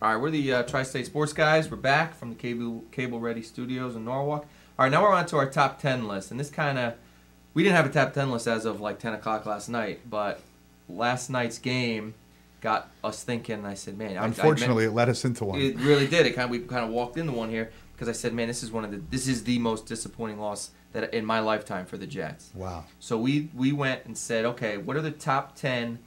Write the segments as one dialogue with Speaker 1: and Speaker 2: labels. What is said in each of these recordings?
Speaker 1: All right, we're the Tri-State Sports Guys. We're back from the Cable Ready Studios in Norwalk. All right, now we're on to our top 10 list. And this we didn't have a top 10 list as of like 10 o'clock last night, but last night's game got us thinking. And I said, man.
Speaker 2: Unfortunately, it led us into one.
Speaker 1: It really did. We kind of walked into one here because I said, man, this is the most disappointing loss that in my lifetime for the Jets.
Speaker 2: Wow.
Speaker 1: So we went and said, okay, what are the top 10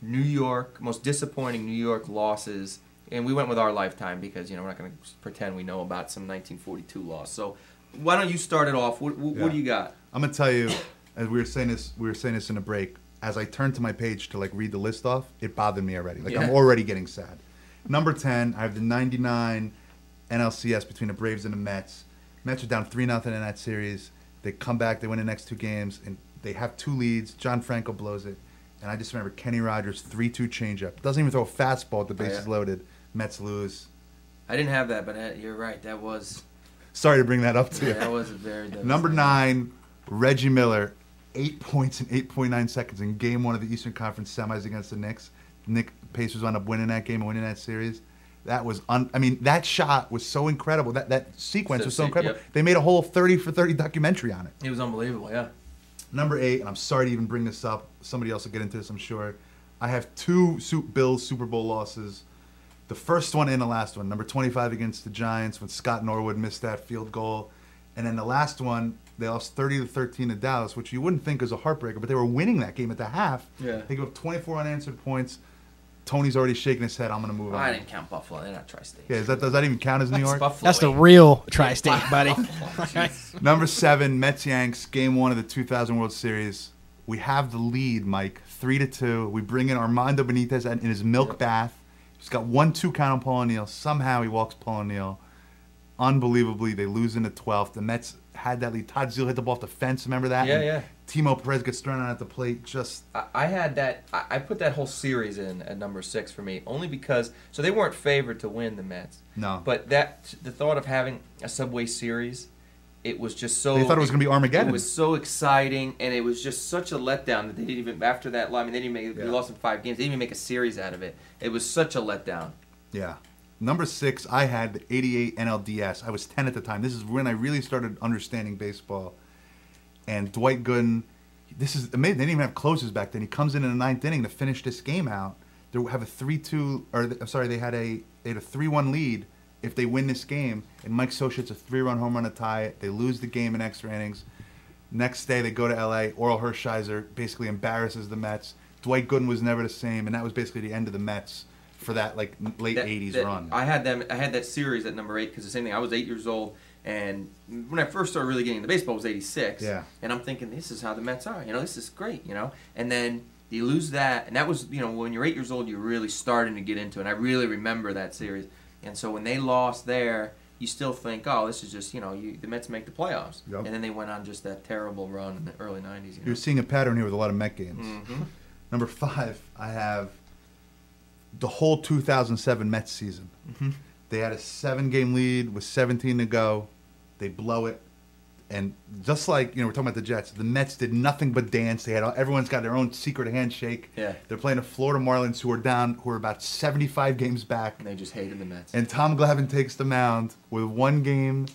Speaker 1: most disappointing New York losses? And we went with our lifetime because, we're not going to pretend we know about some 1942 loss. So why don't you start it off? What do you got?
Speaker 2: I'm going to tell you, as we were saying this in a break, as I turned to my page to read the list off, it bothered me already. I'm already getting sad. Number 10, I have the 99 NLCS between the Braves and the Mets. Mets are down 3-0 in that series. They come back, they win the next 2 games, and they have 2 leads. John Franco blows it. And I just remember Kenny Rogers, 3-2 changeup. Doesn't even throw a fastball at the bases loaded. Mets lose.
Speaker 1: I didn't have that, but you're right. That was...
Speaker 2: Sorry to bring that up to you.
Speaker 1: That was a very...
Speaker 2: Number 9, Reggie Miller, 8 points in 8.9 seconds in Game 1 of the Eastern Conference Semis against the Knicks. Pacers wound up winning that game and winning that series. That was... that shot was so incredible. That sequence was so incredible. Yep. They made a whole 30 for 30 documentary on it.
Speaker 1: It was unbelievable, yeah.
Speaker 2: Number 8, and I'm sorry to even bring this up. Somebody else will get into this, I'm sure. I have 2 Bills Super Bowl losses. The first one and the last one. Number 25 against the Giants when Scott Norwood missed that field goal. And then the last one, they lost 30-13 to Dallas, which you wouldn't think is a heartbreaker, but they were winning that game at the half.
Speaker 1: Yeah.
Speaker 2: They gave up 24 unanswered points. Tony's already shaking his head. I'm going to move on.
Speaker 1: I didn't count Buffalo. They're not Tri-State.
Speaker 2: Yeah, does that even count as New York?
Speaker 1: Buffalo.
Speaker 3: That's the real Tri-State, buddy.
Speaker 2: Number 7, Mets-Yanks, Game 1 of the 2000 World Series. We have the lead, Mike, 3-2. We bring in Armando Benitez in his milk bath. He's got 1-2 count on Paul O'Neill. Somehow he walks Paul O'Neill. Unbelievably, they lose in the 12th. The Mets had that lead. Todd Zeile hit the ball off the fence. Remember that?
Speaker 1: Yeah.
Speaker 2: Timo Perez gets thrown out at the plate.
Speaker 1: I had that. I put that whole series in at number 6 for me, only because they weren't favored to win the Mets.
Speaker 2: No.
Speaker 1: But the thought of having a Subway Series, it was just so.
Speaker 2: They thought it was going to be Armageddon.
Speaker 1: It was so exciting, and it was just such a letdown that they didn't even after that. They didn't make. They lost in 5 games. They didn't even make a series out of it. It was such a letdown.
Speaker 2: Yeah. Number 6, I had the 88 NLDS. I was 10 at the time. This is when I really started understanding baseball. And Dwight Gooden, this is amazing. They didn't even have closers back then. He comes in the 9th inning to finish this game out. They have a 3-2, or I'm sorry, they had a 3-1 lead if they win this game. And Mike Scioscia hits a 3-run home run to tie it. They lose the game in extra innings. Next day they go to L.A. Oral Hershiser basically embarrasses the Mets. Dwight Gooden was never the same, and that was basically the end of the Mets for that late 80s run.
Speaker 1: I had that series at number 8 because the same thing. I was 8 years old. And when I first started really getting into baseball, it was 86.
Speaker 2: Yeah.
Speaker 1: And I'm thinking, this is how the Mets are. This is great, And then you lose that. And that was, when you're 8 years old, you're really starting to get into it. And I really remember that series. And so when they lost there, you still think, oh, this is just, the Mets make the playoffs.
Speaker 2: Yep.
Speaker 1: And then they went on just that terrible run in the early 90s.
Speaker 2: You're seeing a pattern here with a lot of Met games.
Speaker 1: Mm-hmm.
Speaker 2: Number 5, I have the whole 2007 Mets season.
Speaker 1: Mm-hmm.
Speaker 2: They had a 7-game lead with 17 to go. They blow it. And just like, we're talking about the Jets, the Mets did nothing but dance. Everyone's got their own secret handshake.
Speaker 1: Yeah.
Speaker 2: They're playing the Florida Marlins, who are about 75 games back.
Speaker 1: And they just hated the Mets.
Speaker 2: And Tom Glavine takes the mound with 1 game,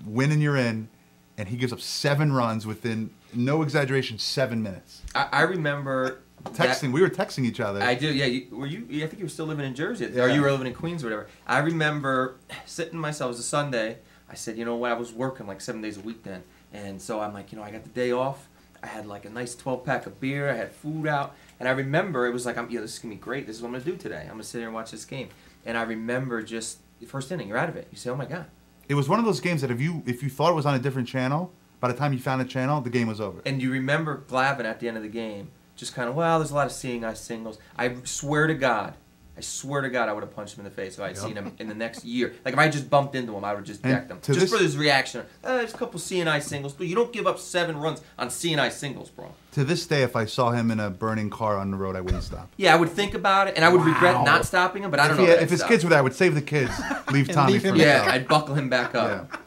Speaker 2: win and you're in, and he gives up 7 runs within, no exaggeration, 7 minutes.
Speaker 1: I remember...
Speaker 2: We were texting each other.
Speaker 1: I do, yeah. I think you were still living in Jersey,
Speaker 2: yeah.
Speaker 1: Or you were living in Queens or whatever. I remember sitting myself, it was a Sunday. I said, you know what, I was working like 7 days a week then. And so I'm like, I got the day off. I had like a nice 12-pack of beer. I had food out. And I remember it was like, this is going to be great. This is what I'm going to do today. I'm going to sit here and watch this game. And I remember just the first inning, you're out of it. You say, oh my God.
Speaker 2: It was one of those games that if you thought it was on a different channel, by the time you found the channel, the game was over.
Speaker 1: And you remember Glavine at the end of the game, just kind of, there's a lot of seeing eye singles. I swear to God, I would have punched him in the face if I had seen him in the next year. Like, if I just bumped into him, I would have just decked him. Just for his reaction. There's a couple C&I singles, but you don't give up 7 runs on C&I singles, bro.
Speaker 2: To this day, if I saw him in a burning car on the road, I wouldn't stop.
Speaker 1: Yeah, I would think about it, and I would regret not stopping him, but I don't know
Speaker 2: if his kids were there, I would save the kids, leave Tommy for himself.
Speaker 1: Yeah, I'd buckle him back up.
Speaker 2: Yeah.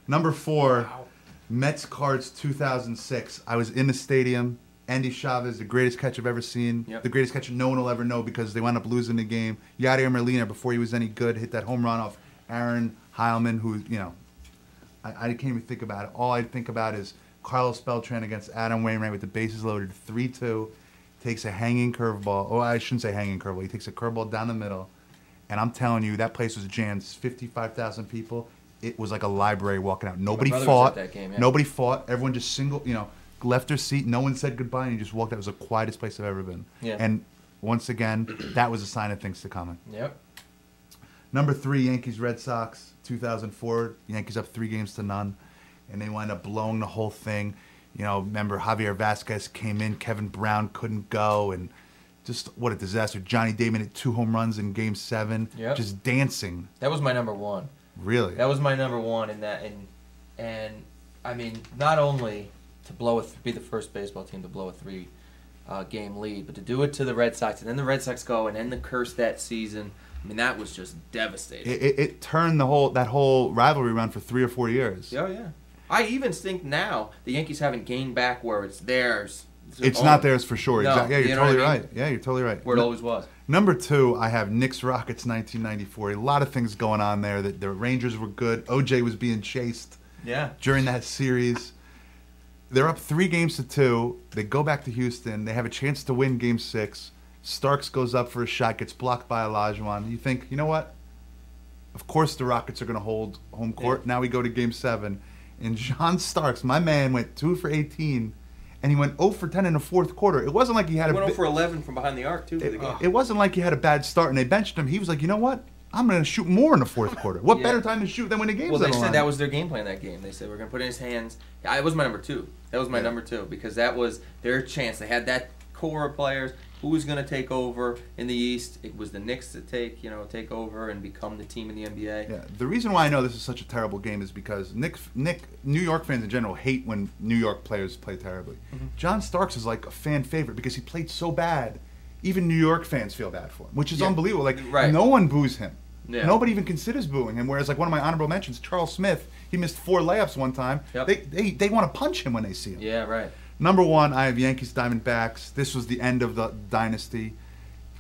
Speaker 2: Number 4, Mets Cards 2006. I was in the stadium, Andy Chavez, the greatest catch I've ever seen.
Speaker 1: Yep.
Speaker 2: The greatest catch no one will ever know because they wound up losing the game. Yadier Molina, before he was any good, hit that home run off Aaron Heilman, who, I can't even think about it. All I think about is Carlos Beltran against Adam Wainwright with the bases loaded, 3-2. Takes a hanging curveball. Oh, I shouldn't say hanging curveball. He takes a curveball down the middle. And I'm telling you, that place was jammed. 55,000 people. It was like a library walking out. Nobody
Speaker 1: brother was
Speaker 2: fought.
Speaker 1: at that game, yeah.
Speaker 2: Nobody fought. Everyone just left their seat. No one said goodbye, and you just walked out. It was the quietest place I've ever been.
Speaker 1: Yeah.
Speaker 2: And once again, that was a sign of things to come.
Speaker 1: Yep.
Speaker 2: Number 3, Yankees Red Sox, 2004. Yankees up 3-0, and they wind up blowing the whole thing. Remember Javier Vasquez came in, Kevin Brown couldn't go, and just what a disaster. Johnny Damon hit 2 home runs in Game 7,
Speaker 1: Yep.
Speaker 2: just dancing.
Speaker 1: That was my number 1.
Speaker 2: Really?
Speaker 1: That was my number 1 in that, and I mean, not only to be the first baseball team to blow a 3-game lead, but to do it to the Red Sox, and then the Red Sox go and end the curse that season. I mean, that was just devastating.
Speaker 2: It turned that whole rivalry around for 3 or 4 years.
Speaker 1: Oh yeah. I even think now the Yankees haven't gained back where it's theirs.
Speaker 2: It's not theirs for sure.
Speaker 1: No,
Speaker 2: Exactly. Yeah,
Speaker 1: you
Speaker 2: you're
Speaker 1: know what
Speaker 2: totally
Speaker 1: I mean?
Speaker 2: right. Yeah, you're totally right.
Speaker 1: Where it always was.
Speaker 2: Number 2, I have Knicks Rockets 1994. A lot of things going on there. The Rangers were good. OJ was being chased
Speaker 1: Yeah.
Speaker 2: during that series. They're up 3-2. They go back to Houston. They have a chance to win Game 6. Starks goes up for a shot, gets blocked by Olajuwon. You think, you know what? Of course the Rockets are going to hold home court.
Speaker 1: Yeah.
Speaker 2: Now we go to Game 7. And John Starks, my man, went 2 for 18. And he went 0 for 10 in the fourth quarter. It wasn't like he had
Speaker 1: He went 0 for 11 from behind the arc, too, for the game.
Speaker 2: it wasn't like he had a bad start and they benched him. He was like, you know what? I'm going to shoot more in the fourth quarter. What
Speaker 1: Yeah.
Speaker 2: better time to shoot than when the game's
Speaker 1: Well,
Speaker 2: on
Speaker 1: they
Speaker 2: the
Speaker 1: said
Speaker 2: line?
Speaker 1: that was their game plan that game. They said, we're going to put it in his hands. Yeah, it was my number 2. That was my
Speaker 2: Yeah.
Speaker 1: number 2 because that was their chance. They had that core of players. Who was going to take over in the East? It was the Knicks to take over and become the team in the NBA.
Speaker 2: Yeah, the reason why I know this is such a terrible game is because New York fans in general hate when New York players play terribly.
Speaker 1: Mm-hmm.
Speaker 2: John Starks is like a fan favorite because he played so bad. Even New York fans feel bad for him, which is
Speaker 1: Yeah.
Speaker 2: unbelievable. Like
Speaker 1: Right.
Speaker 2: no one boos him.
Speaker 1: Yeah.
Speaker 2: Nobody even considers booing him. Whereas like one of my honorable mentions, Charles Smith, he missed 4 layups one time.
Speaker 1: Yep.
Speaker 2: They want to punch him when they see him.
Speaker 1: Yeah, right.
Speaker 2: Number 1, I have Yankees Diamondbacks. This was the end of the dynasty.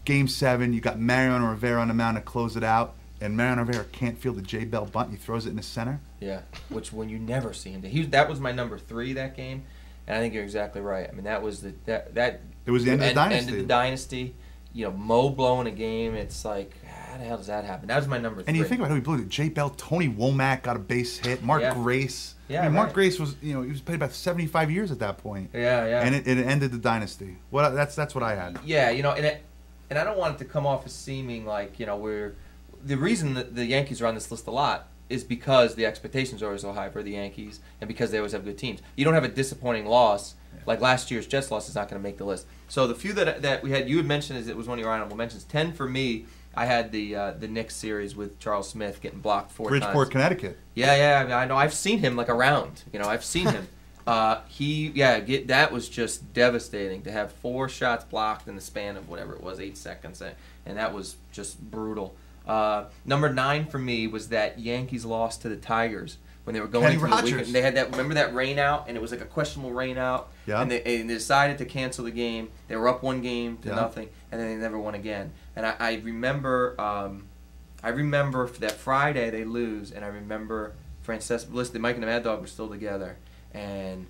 Speaker 2: Game 7, you got Mariano Rivera on the mound to close it out, and Mariano Rivera can't field the J Bell bunt. He throws it in the center.
Speaker 1: Yeah, which when you never see him. That was my number 3 that game, and I think you're exactly right. I mean, that was that.
Speaker 2: It was the end of the dynasty.
Speaker 1: End of the dynasty. Mo blowing a game. It's like, how the hell does that happen? That was my number 3.
Speaker 2: And you think about who he blew it. J Bell, Tony Womack got a base hit. Mark
Speaker 1: Yeah.
Speaker 2: Grace.
Speaker 1: Yeah,
Speaker 2: I mean, Mark
Speaker 1: right.
Speaker 2: Grace was, he was played about 75 years at that point.
Speaker 1: Yeah, yeah.
Speaker 2: And it ended the dynasty. Well, that's what I had.
Speaker 1: Yeah, and I don't want it to come off as seeming like, we're the reason that the Yankees are on this list a lot is because the expectations are always so high for the Yankees and because they always have good teams. You don't have a disappointing loss like last year's Jets loss is not going to make the list. So the few that we had, you had mentioned as it was one of your honorable mentions. 10 for me. I had the Knicks series with Charles Smith getting blocked 4 times.
Speaker 2: Bridgeport, Connecticut.
Speaker 1: Yeah, I know. I've seen him around. I've seen him. That was just devastating to have 4 shots blocked in the span of whatever it was, 8 seconds, and that was just brutal. Number 9 for me was that Yankees loss to the Tigers when they were going
Speaker 2: Kenny
Speaker 1: into the
Speaker 2: Rogers.
Speaker 1: weekend. They had remember that rain out, and it was like a questionable rain out.
Speaker 2: Yeah.
Speaker 1: And they decided to cancel the game. They were up 1 game to
Speaker 2: Yeah.
Speaker 1: nothing, and then they never won again. And I remember that Friday they lose, and I remember Francesco, Mike and the Mad Dog were still together, and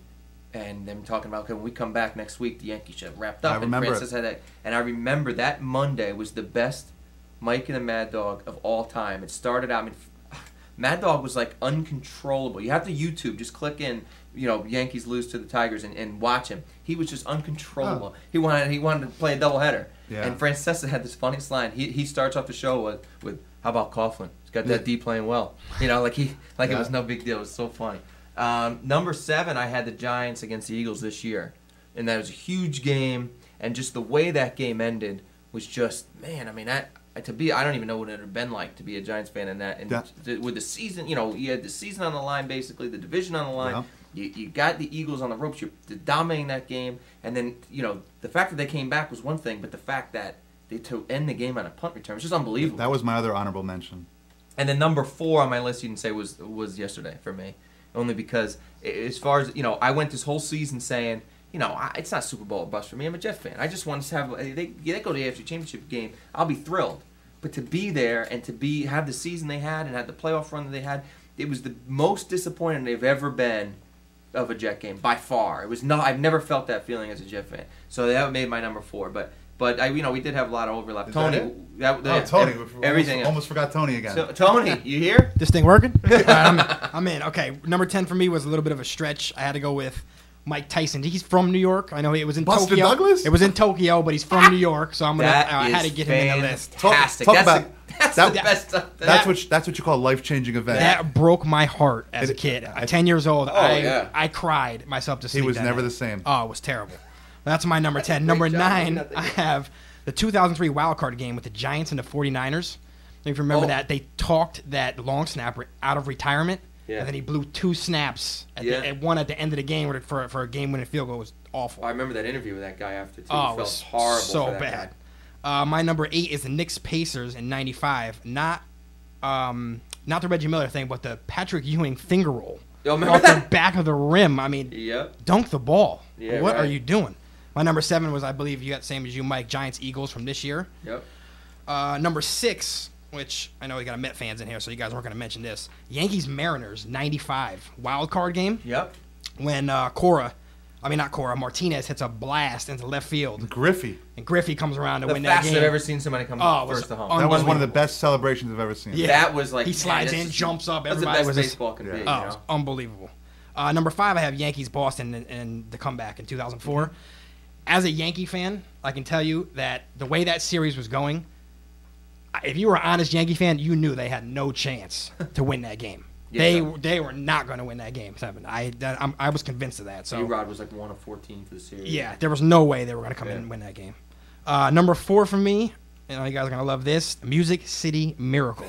Speaker 1: them talking about, okay, when we come back next week, the Yankees should have wrapped up.
Speaker 2: I remember
Speaker 1: and Francis had that, and I remember that Monday was the best Mike and the Mad Dog of all time. It started out, Mad Dog was like uncontrollable. You have to YouTube, just click in, Yankees lose to the Tigers and watch him. He was just uncontrollable.
Speaker 2: Oh.
Speaker 1: He wanted to play a doubleheader.
Speaker 2: Yeah.
Speaker 1: And Francesa had this funniest line. He starts off the show with how about Coughlin? He's got that D playing well. It was no big deal. It was so funny. Number 7, I had the Giants against the Eagles this year, and that was a huge game. And just the way that game ended was just, man. I mean, I don't even know what it would have been like to be a Giants fan in that. And with the season, you had the season on the line, basically the division on the line.
Speaker 2: Yeah.
Speaker 1: You got the Eagles on the ropes. You're dominating that game, and then the fact that they came back was one thing, but the fact that they to end the game on a punt return was just unbelievable.
Speaker 2: That was my other honorable mention.
Speaker 1: And then number 4 on my list, you can say was yesterday for me, only because as far as I went this whole season saying it's not Super Bowl or bust for me. I'm a Jet fan. I just want to have they go to the AFC Championship game. I'll be thrilled. But to be there and to have the season they had and have the playoff run that they had, it was the most disappointing they've ever been of a Jet game by far. It was not. I've never felt that feeling as a Jet fan. So that made my number 4. But we did have a lot of overlap.
Speaker 2: Is
Speaker 1: Tony,
Speaker 2: Tony.
Speaker 1: Everything.
Speaker 2: Almost forgot Tony again.
Speaker 1: So, Tony, you here?
Speaker 3: This thing working? All right, I'm in. Okay, number 10 for me was a little bit of a stretch. I had to go with Mike Tyson. He's from New York. I know it was in
Speaker 2: Buster
Speaker 3: Tokyo.
Speaker 2: Douglas?
Speaker 3: It was in Tokyo, but he's from New York, so I had to get him in the list.
Speaker 1: Fantastic.
Speaker 2: Talk
Speaker 1: That's
Speaker 2: about
Speaker 1: that's
Speaker 2: that-
Speaker 1: the best stuff.
Speaker 2: That's what you call a life-changing event.
Speaker 3: That broke my heart as a kid. At 10 years old,
Speaker 1: yeah.
Speaker 3: I cried myself to sleep.
Speaker 2: He was
Speaker 3: that
Speaker 2: never
Speaker 3: night.
Speaker 2: the same.
Speaker 3: Oh, it was terrible. That's my number 10. Number
Speaker 1: job
Speaker 3: 9,
Speaker 1: looking at the
Speaker 3: I
Speaker 1: game.
Speaker 3: have the 2003 wild card game with the Giants and the 49ers. If you remember
Speaker 1: Oh.
Speaker 3: that, they talked that long snapper out of retirement,
Speaker 1: Yeah.
Speaker 3: and then he blew 2 snaps at one at the end of the game for a game-winning field goal. It was awful.
Speaker 1: I remember that interview with that guy after too.
Speaker 3: Oh,
Speaker 1: It
Speaker 3: it
Speaker 1: felt
Speaker 3: was
Speaker 1: horrible.
Speaker 3: so
Speaker 1: for that
Speaker 3: bad.
Speaker 1: guy.
Speaker 3: My number 8 is the Knicks Pacers in '95. Not the Reggie Miller thing, but the Patrick Ewing finger roll
Speaker 1: Yo, remember
Speaker 3: off the
Speaker 1: that?
Speaker 3: back of the rim. I mean,
Speaker 1: Yep.
Speaker 3: dunk the ball.
Speaker 1: Yeah,
Speaker 3: What are
Speaker 1: right.
Speaker 3: you doing? My number 7 was, I believe, you got the same as you, Mike. Giants Eagles from this year.
Speaker 1: Yep.
Speaker 3: Number 6, which I know we got a Met fans in here, so you guys weren't going to mention this. Yankees Mariners '95 wild card game
Speaker 1: Yep.
Speaker 3: when Martinez hits a blast into left field,
Speaker 2: Griffey.
Speaker 3: and Griffey comes around to
Speaker 1: The
Speaker 3: win that
Speaker 1: fastest
Speaker 3: game.
Speaker 1: I've ever seen somebody come
Speaker 3: Oh, it was
Speaker 1: first to home.
Speaker 2: That was one of the
Speaker 3: Unbelievable.
Speaker 2: best celebrations I've ever seen.
Speaker 3: Yeah.
Speaker 1: That was like
Speaker 3: He slides
Speaker 1: man,
Speaker 3: in,
Speaker 1: that's
Speaker 3: jumps up,
Speaker 1: That's the
Speaker 3: everybody
Speaker 1: best
Speaker 3: was just-
Speaker 1: baseball can be.
Speaker 2: Yeah.
Speaker 1: You
Speaker 3: Oh,
Speaker 1: know?
Speaker 3: it's unbelievable. Number 5, I have Yankees Boston and the comeback in 2004. As a Yankee fan, I can tell you that the way that series was going, if you were an honest Yankee fan, you knew they had no chance to win that game.
Speaker 1: Yeah.
Speaker 3: They were not going to win that game 7. I was convinced of that. So
Speaker 1: A-Rod was like 1 of 14 for the series.
Speaker 3: yeah, there was no way they were going to come in
Speaker 1: Yeah.
Speaker 3: and win that game. Number 4 for me, you guys are going to love this, Music City Miracle.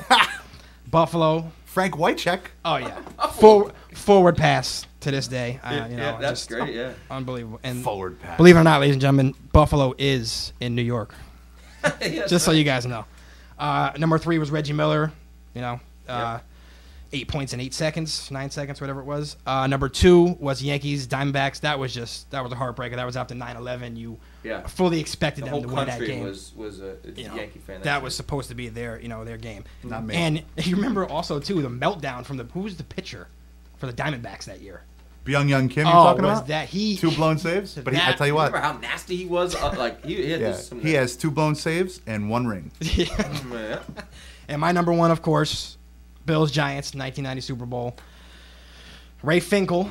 Speaker 3: Buffalo.
Speaker 2: Frank Wycheck.
Speaker 3: Oh yeah, forward pass to this day.
Speaker 1: Yeah, that's
Speaker 3: just
Speaker 1: great. Yeah.
Speaker 3: unbelievable. And
Speaker 2: Forward pass.
Speaker 3: believe it or not, ladies and gentlemen, Buffalo is in New York.
Speaker 1: Yeah,
Speaker 3: Just so you guys know. Number 3 was Reggie Miller. 8 points in 8 seconds, 9 seconds, whatever it was. Number 2 was Yankees Diamondbacks. That was a heartbreaker. That was after 9/11. You
Speaker 1: Yeah.
Speaker 3: fully expected
Speaker 1: The
Speaker 3: them
Speaker 1: whole
Speaker 3: to win that
Speaker 1: country
Speaker 3: game.
Speaker 1: was a Yankee fan.
Speaker 3: That was supposed to be their game.
Speaker 2: Not me.
Speaker 3: And you remember also too the meltdown from who was the pitcher for the Diamondbacks that year?
Speaker 2: Byung-Young Kim, you're talking
Speaker 3: was
Speaker 2: about?
Speaker 3: that he?
Speaker 2: 2 blown saves? But I tell you what,
Speaker 1: Remember how nasty he was? He had
Speaker 2: yeah,
Speaker 1: some.
Speaker 2: he has 2 blown saves and 1 ring.
Speaker 1: Yeah.
Speaker 3: And my number 1, of course, Bills Giants 1990 Super Bowl. Ray Finkel,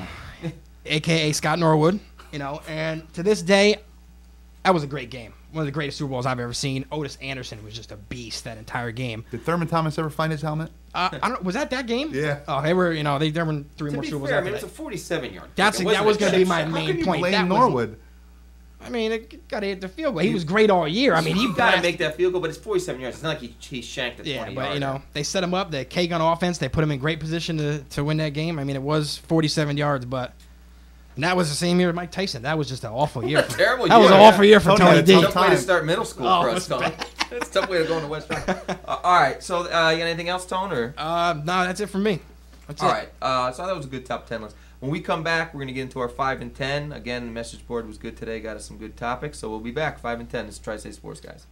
Speaker 3: aka Scott Norwood, and to this day, that was a great game. One of the greatest Super Bowls I've ever seen. Otis Anderson was just a beast that entire game.
Speaker 2: Did Thurman Thomas ever find his helmet?
Speaker 3: I don't. Was that game?
Speaker 2: Yeah.
Speaker 3: Oh, they were. They won 3
Speaker 1: To
Speaker 3: more
Speaker 1: be
Speaker 3: Super Bowls
Speaker 1: fair, I
Speaker 3: after
Speaker 1: mean, it's a
Speaker 3: that.
Speaker 1: 47-yard.
Speaker 3: That was going to be my
Speaker 2: How
Speaker 3: main
Speaker 2: can you
Speaker 3: point.
Speaker 2: blame
Speaker 3: That was-
Speaker 2: Norwood?
Speaker 3: I mean, it got to hit the field goal. He was great all year. I mean, he
Speaker 1: You've got to
Speaker 3: blasted-
Speaker 1: make that field goal, but it's 47 yards. It's not like he shanked a 20
Speaker 3: Yeah,
Speaker 1: yard.
Speaker 3: but they set him up. The K-gun offense. They put him in great position to win that game. I mean, it was 47 yards, but and that was the same year as Mike Tyson. That was just an awful year.
Speaker 1: Terrible
Speaker 3: That was
Speaker 1: year.
Speaker 3: an awful year for
Speaker 2: Tony
Speaker 3: Tony
Speaker 2: had a
Speaker 3: D.
Speaker 2: tough
Speaker 1: Tough way to
Speaker 2: time.
Speaker 1: start middle school
Speaker 3: Oh,
Speaker 1: for
Speaker 3: it
Speaker 1: us,
Speaker 3: was
Speaker 1: Tone. It's a tough way to go in the West Bank. All right, so you got anything else, Tone? Or
Speaker 3: No, that's it for me. That's
Speaker 1: all
Speaker 3: it.
Speaker 1: right, so that was a good top 10 list. When we come back, we're going to get into our 5 and 10. Again, the message board was good today. Got us some good topics, so we'll be back 5 and 10. This is Tri-State Sports, guys.